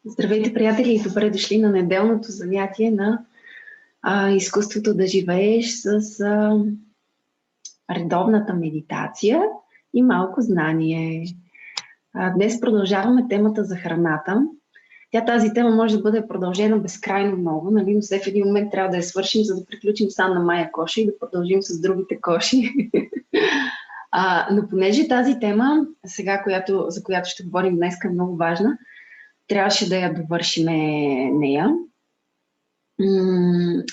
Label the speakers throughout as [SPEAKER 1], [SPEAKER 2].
[SPEAKER 1] Здравейте, приятели! Добре дошли на неделното занятие на изкуството да живееш с редовната медитация и малко знание. Днес продължаваме темата за храната. Тази тема може да бъде продължена безкрайно много, нали? Но след един момент трябва да я свършим, за да приключим с Анна Мая Коша и да продължим с другите коши. Но понеже тази тема, сега, за която ще говорим днес, е много важна, трябваше да я довършиме нея.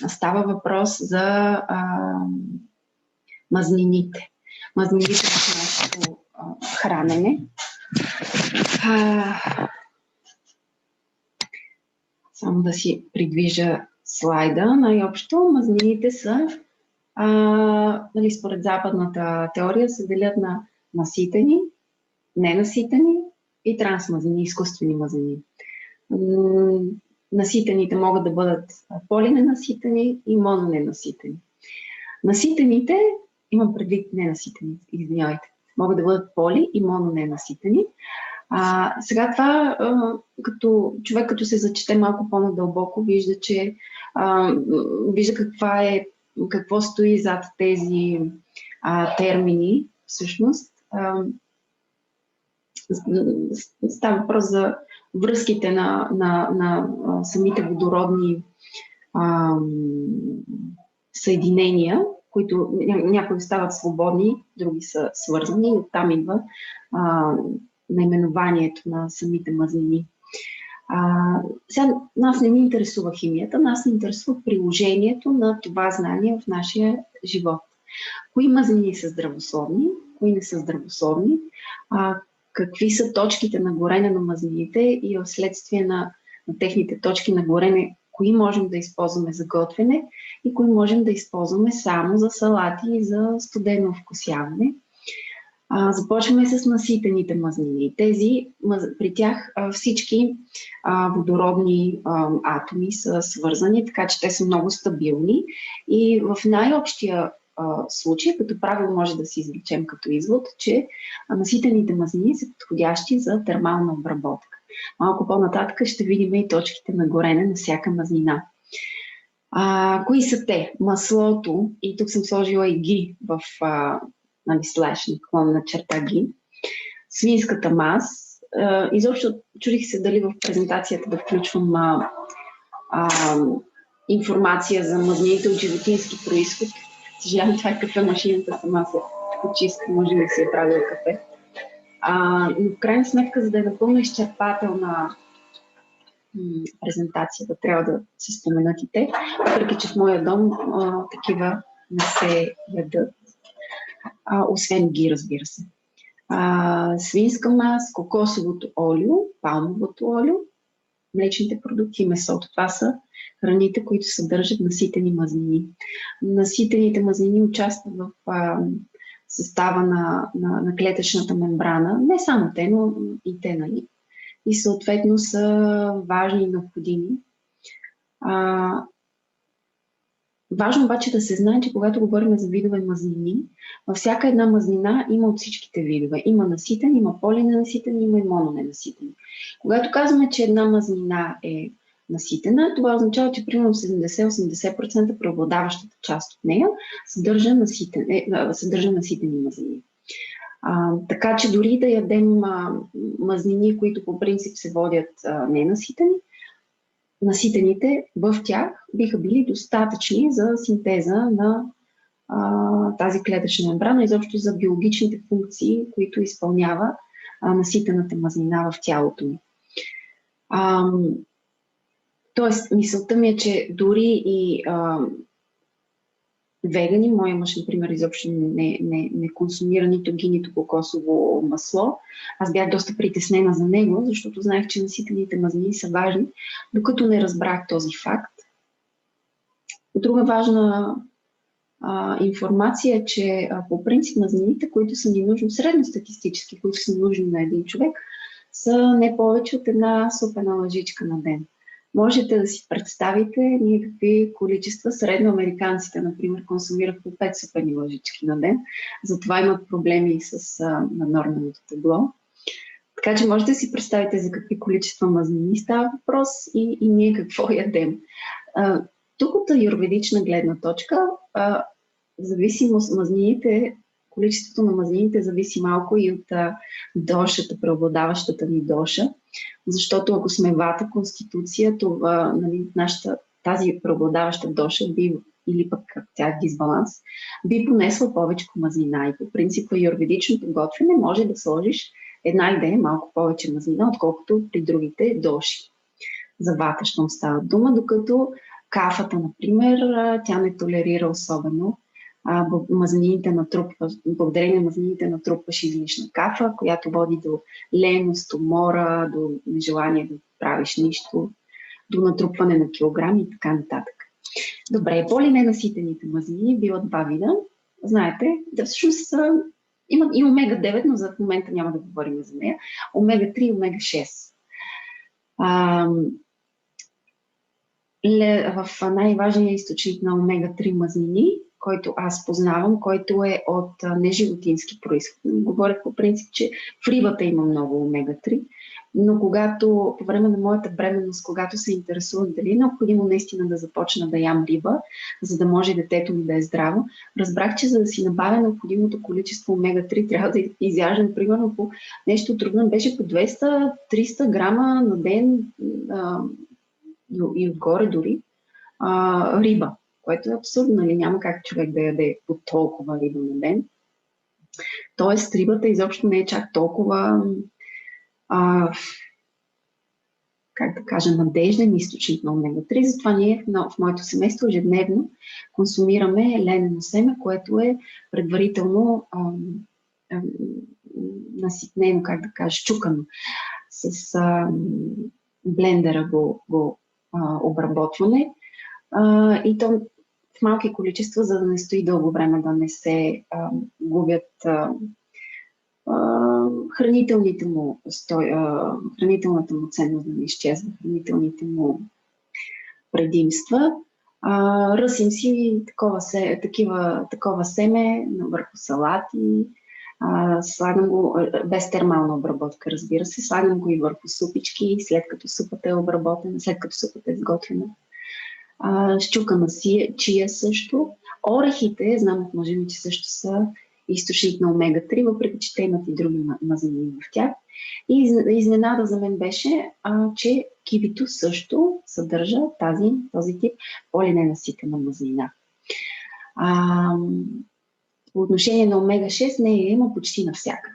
[SPEAKER 1] Става въпрос за мазнините. Мазнините в нашето хранене. Само да си придвижа слайда. Най-общо мазнините са, според западната теория, се делят на наситени, ненаситени и трансмазнини, изкуствени мазнини. Наситените могат да бъдат полиненаситени и мононенаситени. Наситените, имам предвид ненаситени, извинявайте, могат да бъдат поли и мононенаситени. Сега това, като човек, като се зачете малко по-надълбоко, вижда, че вижда какво стои зад тези термини, всъщност. Става въпрос за връзките на самите водородни съединения, които някои стават свободни, други са свързани, и оттам идва наименованието на самите мазнини. Сега нас не ни интересува химията, нас ни интересува приложението на това знание в нашия живот. Кои мазнини са здравословни, кои не са здравословни, какви са точките на горене на мазнините и вследствие на техните точки на горене, кои можем да използваме за готвене и кои можем да използваме само за салати и за студено вкусяване. Започваме с наситените мазнини. При тях всички водородни атоми са свързани, така че те са много стабилни и в най-общия случай, като правило може да си извлечем като извод, че наситените мазнини са подходящи за термална обработка. Малко по-нататък ще видим и точките на горене на всяка мазнина. Кои са те? Маслото, и тук съм сложила и ги в слеш, наклонна черта ги. Свинската мас. Изобщо чудих се дали в презентацията да включвам информация за мазнините от животински произход. Съжалявам, това е кафе-машината, сама се почиска, може да си е правила кафе. Но в крайна сметка, за да е напълно изчерпателна презентацията, трябва да се споменат и те, въпреки че в моя дом такива не се ядат, освен ги, разбира се. Свинска мас, кокосовото олио, палмовото олио, млечните продукти и месото. Това са храните, които съдържат наситени мазнини. Наситените мазнини участват в състава на клетъчната мембрана. Не само те, но и те, нали? И съответно са важни и необходими. Важно обаче да се знае, че когато говорим за видове мазнини, във всяка една мазнина има от всичките видове. Има наситен, има полиненаситен, има и мононенаситен. Когато казваме, че една мазнина е наситена, това означава, че примерно 70-80% преобладаващата част от нея съдържа наситени мазнини. Така че дори да ядем мазнини, които по принцип се водят ненаситени, наситените в тях биха били достатъчни за синтеза на тази клетъчна мембрана, изобщо за биологичните функции, които изпълнява наситената мазнина в тялото ни. Тоест, мисълта ми е, че дори и вегани, моя мъж, например, изобщо не консумира нито ги, нито кокосово масло. Аз бях доста притеснена за него, защото знаех, че наситените мазнини са важни, докато не разбрах този факт. Друга важна информация е, че по принцип мазнините, които са ни нужни, средностатистически, които са нужни на един човек, са не повече от една супена лъжичка на ден. Можете да си представите ние какви количества средно американците, например, консумират по 5 супени лъжички на ден. Затова имат проблеми с наднорменото тегло. Така че можете да си представите за какви количества мазнини става въпрос и ние какво ядем. Тук от аюрведична гледна точка, зависимост мазнините, количеството на мазнините зависи малко и от дошата, преобладаващата ни доша, защото ако сме вата конституция, това, нали, тази преобладаваща доша би, или пък тя е дисбаланс, би понесла повече мазнина. И по принцип аюрведичното готвене може да сложиш една идея малко повече мазнина, отколкото при другите доши. За вата щом става дума, докато кафата, например, тя не толерира особено благодарение на мазнините натрупваш излишна кафа, която води до леност, умора, до нежелание да правиш нищо, до натрупване на килограми и така нататък. Добре, полиненаситените мазнини биват два вида. Знаете, да всъщност има и омега-9, но за момента няма да говорим за нея. Омега-3 и омега-6. В най-важният източник на омега-3 мазнини, който аз познавам, който е от неживотински произход. Говорих по принцип, че в рибата има много омега-3, но когато по време на моята бременност, когато се интересувах дали е необходимо наистина да започна да ям риба, за да може детето ми да е здраво, разбрах, че за да си набавя необходимото количество омега-3, трябва да изяждам примерно по нещо трудно, беше по 200-300 грама на ден и отгоре дори риба, което е абсурдно, нали? Няма как човек да яде по толкова риба на ден. Тоест, рибата изобщо не е чак толкова как да кажа, надежден източник на омега-3. Затова ние в моето семейство ежедневно консумираме ленено семе, което е предварително наситнено, как да кажа, счукано. С блендера го обработваме и то в малки количества, за да не стои дълго време, да не се губят хранителната му ценност, да не изчезва, хранителните му предимства. Ръсим си такова семе върху салати, слагам го без термална обработка, разбира се, слагам го и върху супички, след като супата е обработена, след като супата е сготвена. Счукана чия също. Орехите, знам от мъжа ми, че също са източник на омега-3, въпреки че те имат и други мазнини в тях. И изненада за мен беше, че кивито също съдържа този тип полиненаситена мазнина. По отношение на омега-6 нея има почти навсякъде.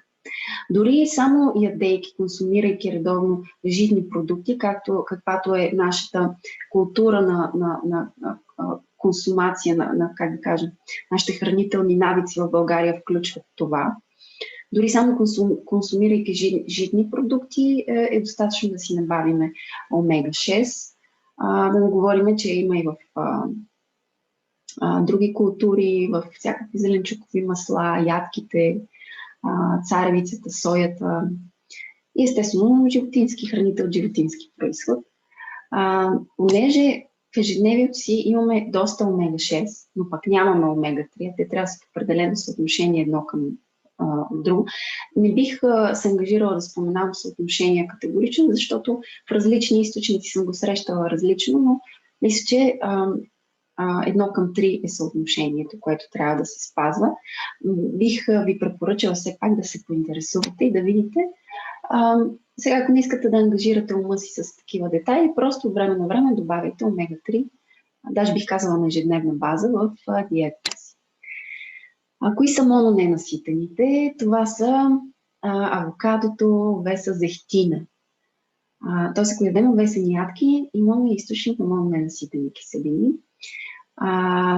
[SPEAKER 1] Дори само ядейки, консумирайки редовно житни продукти, каквато е нашата култура на консумация, как да кажа, нашите хранителни навици в България включват това. Дори само консумирайки житни продукти е достатъчно да си набавиме омега-6. Да не говорим, че има и в други култури, в всякакви зеленчукови масла, ядките, царевицата, соята и естествено животински хранител, животински произход. Понеже в ежедневието си имаме доста омега-6, но пък нямаме омега-3, те трябва да са в определено съотношение едно към друго. Не бих се ангажирала да споменавам съотношение категорично, защото в различни източници съм го срещала различно, но мисля, че 1:3 е съотношението, което трябва да се спазва. Бих ви препоръчала все пак да се поинтересувате и да видите. Сега, ако не искате да ангажирате ума си с такива детайли, просто от време на време добавяйте омега-3, даже бих казала на ежедневна база в диетата си. Кои са мононенаситените? Това са авокадото, овеса, зехтина. Тоест, ако ядем овесени ядки, имаме източник на мононенаситени киселини.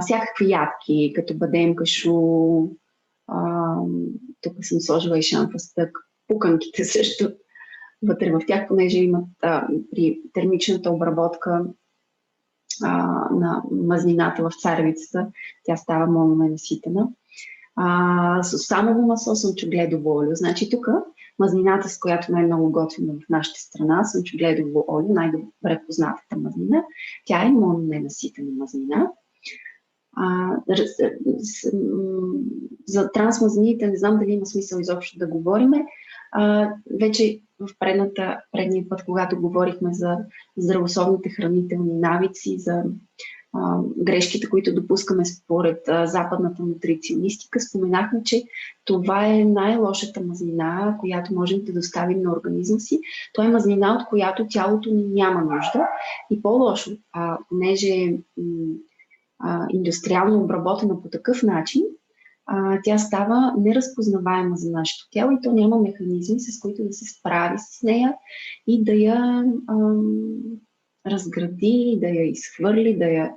[SPEAKER 1] Всякакви ядки, като бадем, кашу, тук съм сложила и шамфастък, пуканките също вътре в тях, понеже имат при термичната обработка на мазнината в царевицата, тя става мононенаситена. С самово масло, слънчогледово олио. Значи тук мазнината, с която най-много готвим в нашата страна, слънчогледово олио, най-добре познатата мазнина, тя е мононенаситена мазнина. За трансмазнините не знам дали има смисъл изобщо да говориме. Вече в предния път, когато говорихме за здравословните хранителни навици, за грешките, които допускаме според западната нутриционистика, споменахме, че това е най-лошата мазнина, която можем да доставим на организма си. Това е мазнина, от която тялото ни няма нужда. И по-лошо, понеже е индустриално обработена по такъв начин, тя става неразпознаваема за нашето тяло и то няма механизми, с които да се справи с нея и да я разгради, да я изхвърли, да я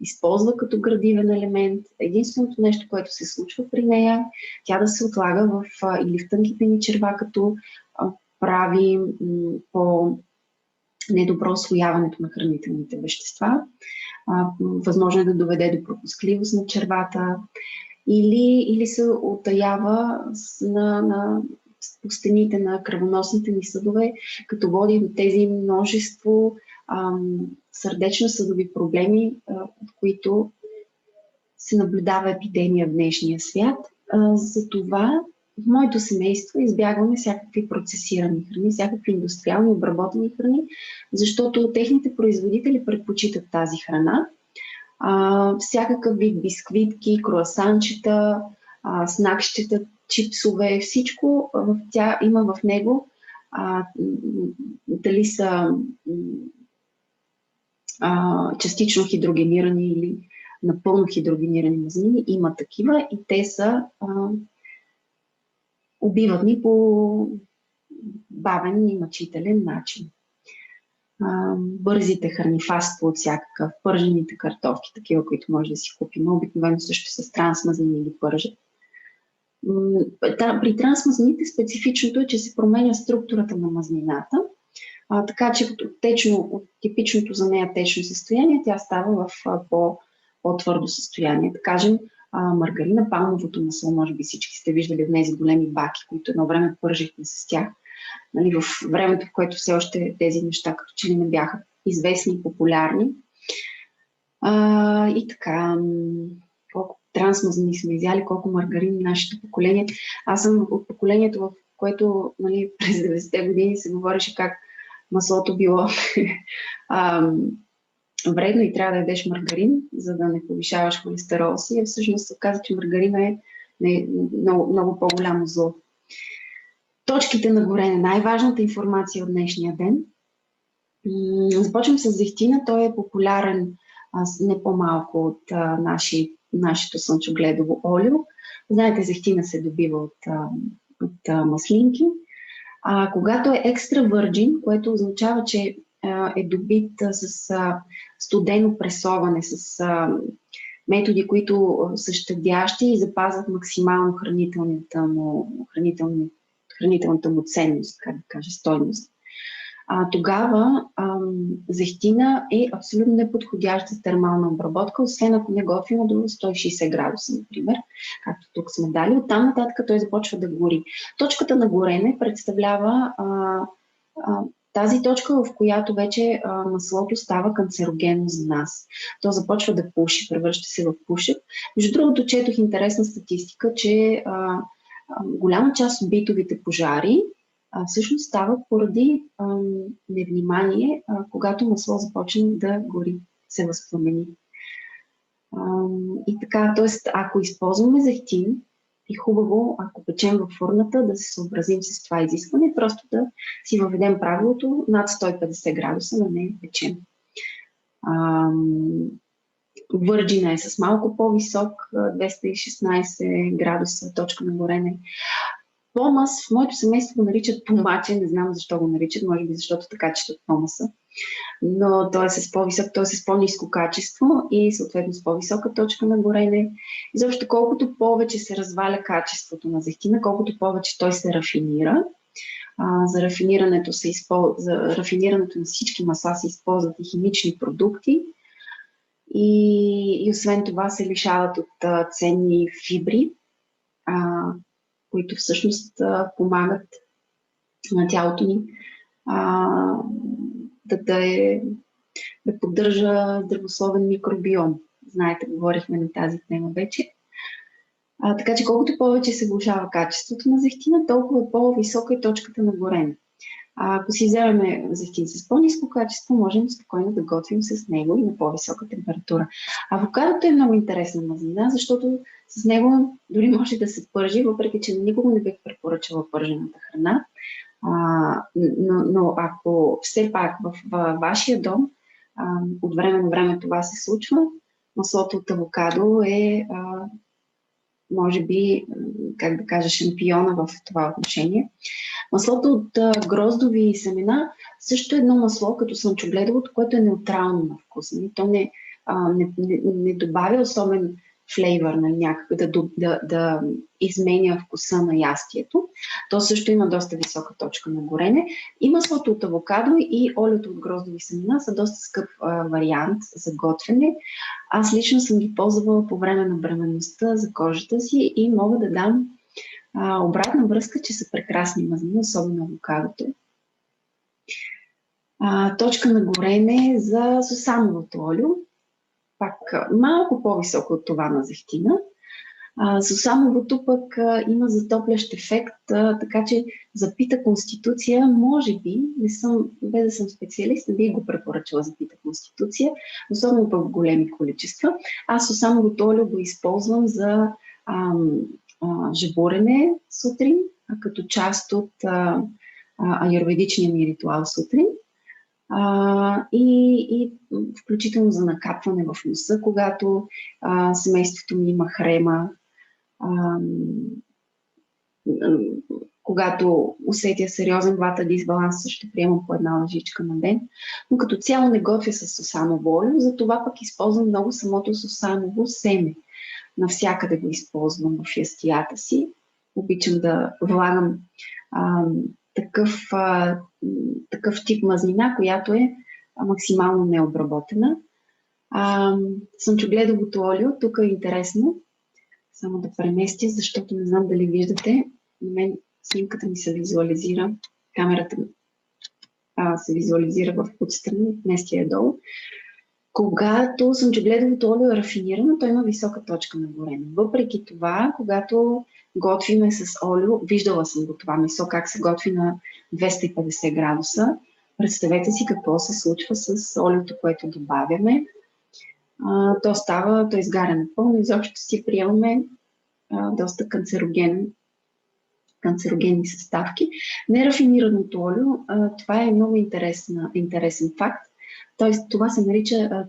[SPEAKER 1] използва като градивен елемент. Единственото нещо, което се случва при нея, тя да се отлага или в тънките ни черва, като прави по недобро усвояването на хранителните вещества. Възможно е да доведе до пропускливост на червата или се отаява по стените на кръвоносните ни съдове, като води до тези множество сърдечно-съдови проблеми, от които се наблюдава епидемия в днешния свят. Затова в моето семейство избягваме всякакви процесирани храни, всякакви индустриални обработени храни, защото техните производители предпочитат тази храна. Всякакъв вид бисквитки, круасанчета, снакчета, чипсове, всичко има в него. Дали са частично хидрогенирани или напълно хидрогенирани мазнини, има такива и те са убиват ни по бавен и мъчителен начин. Бързите храни, фастфуд всякакъв, пържените картофки, такива, които може да си купим, обикновено също с трансмазнини ги пържат. При трансмазнините специфичното е, че се променя структурата на мазнината, така че от типичното за нея течно състояние, тя става в по-твърдо състояние. Да кажем, маргарина, палмовото масло, може би всички сте виждали в тези големи баки, които едно време пържихме с тях. Нали, в времето, в което все още тези неща като че ли не бяха известни и популярни. И така, колко трансмазнини сме изяли, колко маргарин нашето поколение. Аз съм от поколението, в което, нали, през 90-те години се говореше как маслото било вредно и трябва да ядеш маргарин, за да не повишаваш холестерол си. Всъщност се оказа, че маргарина е много, много по-голямо зло. Точките на горене. Най-важната информация от днешния ден. Започвам с зехтина. Той е популярен не по-малко от нашето слънчогледово олио. Знаете, зехтина се добива от маслинки. Когато е екстра върджин, което означава, че е добит с студено пресоване, с методи, които са щадящи и запазват максимално хранителната му ценност, как да кажа, стойност. Тогава зехтина е абсолютно неподходяща за термална обработка, освен ако не готвим до 160 градуса, например, както тук сме дали. Оттам нататък той започва да гори. Точката на горене представлява тази точка, в която вече маслото става канцерогенно за нас. То започва да пуши, превръща се в пушек. Между другото, четох интересна статистика, че голяма част от битовите пожари всъщност стават поради невнимание, когато масло започне да гори, се възпламени. И така, т.е. ако използваме зехтин, е хубаво, ако печем във фурната, да се съобразим с това изискване, просто да си въведем правилото над 150 градуса да не печем. Върджина е с малко по-висок, 216 градуса, точка на горене. Помас, в моето семейство го наричат помаче, не знам защо го наричат, може би защото така четат помаса, но той е с по-висок, той е с по-ниско качество и съответно с по-висока точка на горене. Изобщо колкото повече се разваля качеството на зехтина, колкото повече той се рафинира. За рафинирането на всички масла се използват и химични продукти и освен това се лишават от ценни фибри, които всъщност помагат на тялото ни да поддържа здравословен микробиом. Знаете, говорихме на тази тема вече. Така че колкото повече се влошава качеството на зехтина, толкова по-висока е точката на горене. Ако си вземем зехтин с по-ниско качество, можем спокойно да готвим с него и на по-висока температура. Авокадото е много интересна мазнина, защото с него дори може да се пържи, въпреки че никога не бих препоръчала пържената храна. Но ако все пак в вашия дом от време на време това се случва, маслото от авокадо е може би, как да кажа, шампиона в това отношение. Маслото от гроздови семена също е едно масло, като слънчогледовото, което е неутрално на вкуса. То не добавя особен флейвър, някакъв да изменя вкуса на ястието. То също има доста висока точка на горене. И маслото от авокадо и олиото от гроздови семена са доста скъп вариант за готвене. Аз лично съм ги ползвала по време на бременността за кожата си и мога да дам обратна връзка, че са прекрасни мазнини, особено авокадото. Точка на горене за сусамовото олио. Пак малко по-високо от това на зехтина. Сусамовото пък има затоплящ ефект, така че за пита конституция, може би, без да съм специалист, не би го препоръчала за пита конституция, особено в големи количества. Аз сусамовото олио го използвам за жабурене сутрин, като част от аюрведичния ми ритуал сутрин. И включително за накапване в носа, когато семейството ми има хрема, когато усетя сериозен вата дисбаланс, също приемам по една лъжичка на ден, но като цяло не готвя с сусамово олио, затова пък използвам много самото сусамово семе. Навсякъде го използвам в ястията си. Обичам да влагам такъв тип мазнина, която е максимално необработена. Слънчогледовото олио, тук е интересно, само да преместя, защото не знам дали виждате, на мен снимката ми се визуализира, камерата се визуализира в подстрани, местя я долу. Когато слънчогледовото олио е рафинирано, то има висока точка на горене. Въпреки това, когато готвиме с олио, виждала съм го това месо, как се готви на 250 градуса. Представете си какво се случва с олиото, което добавяме. То изгаря напълно, изобщо си приемаме доста канцерогенни съставки. Нерафинираното олио, това е много интересен факт. Тоест,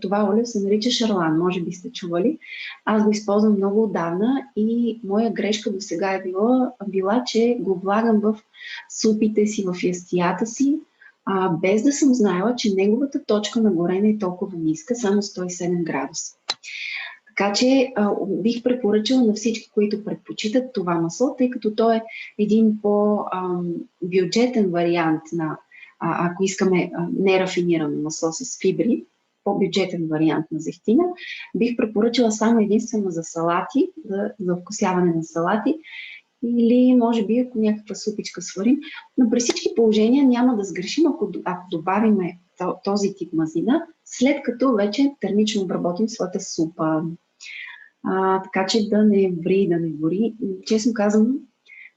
[SPEAKER 1] това олио се нарича шарлан, може би сте чували. Аз го използвам много отдавна и моя грешка до сега е била, че го влагам в супите си, в ястията си, без да съм знаела, че неговата точка на горене е толкова ниска, само 107 градуса. Така че бих препоръчала на всички, които предпочитат това масло, тъй като то е един по-бюджетен вариант на ако искаме нерафинирано масло с фибри, по-бюджетен вариант на зехтина, бих препоръчала само единствено за салати, за вкусяване на салати или може би ако някаква супичка сварим. Но при всички положения няма да сгрешим, ако добавиме този тип мазнина, след като вече термично обработим своята супа. Така че да не ври, да не гори. Честно казвам,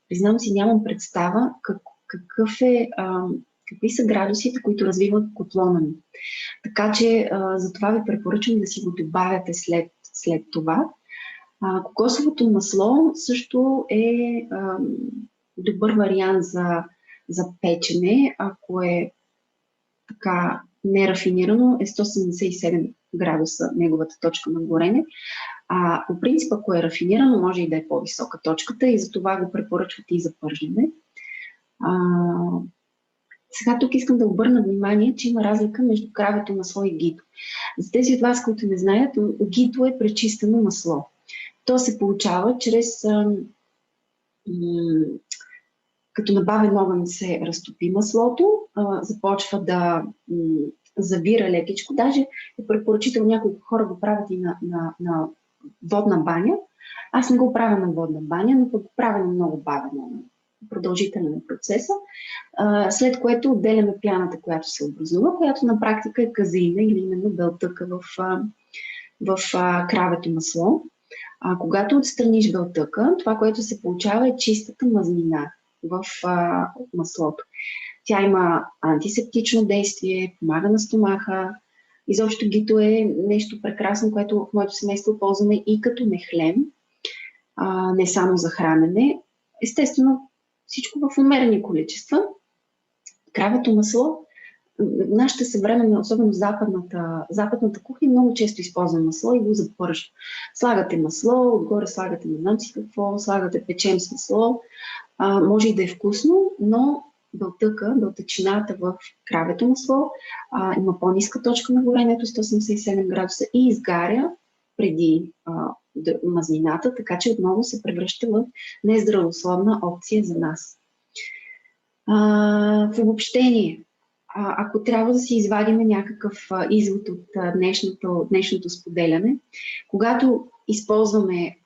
[SPEAKER 1] признам си, нямам представа какви са градусите, които развиват котлона ми. Така че затова ви препоръчвам да си го добавяте след това. Кокосовото масло също е добър вариант за печене, ако е така нерафинирано, е 177 градуса неговата точка на горене. По принцип, ако е рафинирано, може и да е по-висока точката и затова го препоръчвате и за пържене. Сега тук искам да обърна внимание, че има разлика между кравето масло и гито. За тези от вас, които не знаят, гито е пречистено масло. То се получава чрез като на бавен огън се разтопи маслото, започва да завира лекичко. Даже е препоръчително, няколко хора го правят и на водна баня. Аз не го правя на водна баня, но го правя на много бавен огън. Продължителен процеса, след което отделяме пяната, която се образува, която на практика е казеина или именно белтъка в кравето масло. Когато отстраниш белтъка, това, което се получава е чистата мазнина в маслото. Тя има антисептично действие, помага на стомаха. Изобщо гито е нещо прекрасно, което в моето семейство ползваме и като мехлем, не само за хранене. Естествено, всичко в умерени количества. Кравето масло, нашата съвременна, особено западната кухня, много често използва масло и го запършва. Слагате масло, отгоре слагате не знам си какво, слагате печем с масло. Може и да е вкусно, но белтъчината в кравето масло има по-ниска точка на горението, 187 градуса и изгаря преди мазнината, така че отново се превръща в нездравословна опция за нас. В обобщение, ако трябва да си извадим някакъв извод от днешното споделяне, когато използваме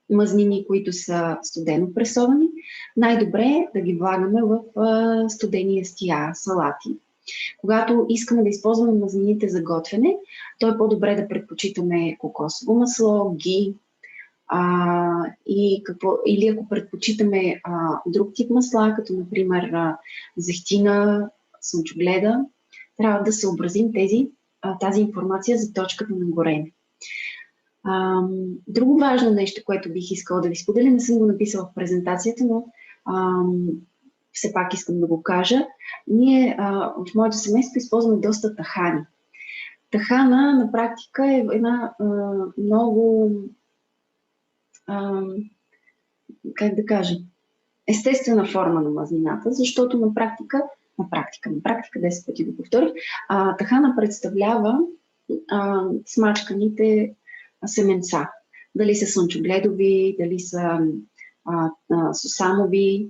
[SPEAKER 1] мазнини, които са студено пресовани, най-добре е да ги влагаме в студени ястия, салати. Когато искаме да използваме мазнините за готвене, то е по-добре да предпочитаме кокосово масло, ги, или ако предпочитаме друг тип масла, като например зехтина, слънчогледа, трябва да съобразим тази информация за точката на горене. Друго важно нещо, което бих искала да ви споделя, не съм го написала в презентацията, но все пак искам да го кажа. Ние в моето семейство използваме доста тахани. Тахана на практика е една много, как да кажа, естествена форма на мазнината, защото на практика, 10 пъти го повторих, тахана представлява смачканите семенца. Дали са слънчогледови, дали са сусамови.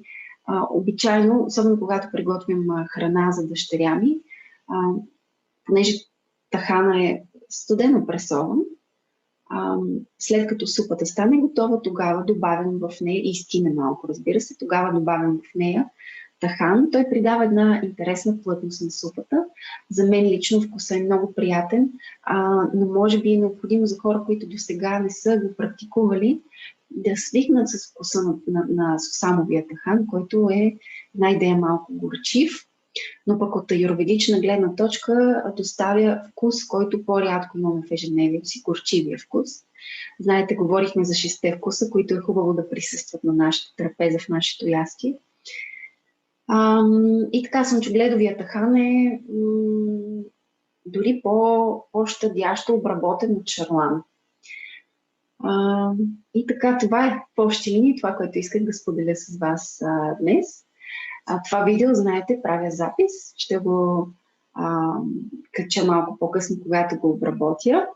[SPEAKER 1] Обичайно, особено когато приготвим храна за дъщеря ми, понеже тахана е студено пресован, след като супата стане готова, тогава добавям в нея, и изкине малко, разбира се, тогава добавям в нея тахан. Той придава една интересна плътност на супата. За мен лично вкусът е много приятен, но може би е необходимо за хора, които досега не са го практикували, да свикнат с вкуса на сусамовия тахан, който е една идея малко горчив, но пък от аюрведична гледна точка доставя вкус, който по-рядко имаме в ежедневието си, горчивия вкус. Знаете, говорихме за 6 вкуса, които е хубаво да присъстват на нашата трапеза, в нашето ястие. И така, слънчогледовия тахан е дори по-щадящо обработен от шарлан. И така, това е в общи линии, това, което исках да споделя с вас днес. Това видео, знаете, правя запис. Ще го кача малко по-късно, когато го обработя.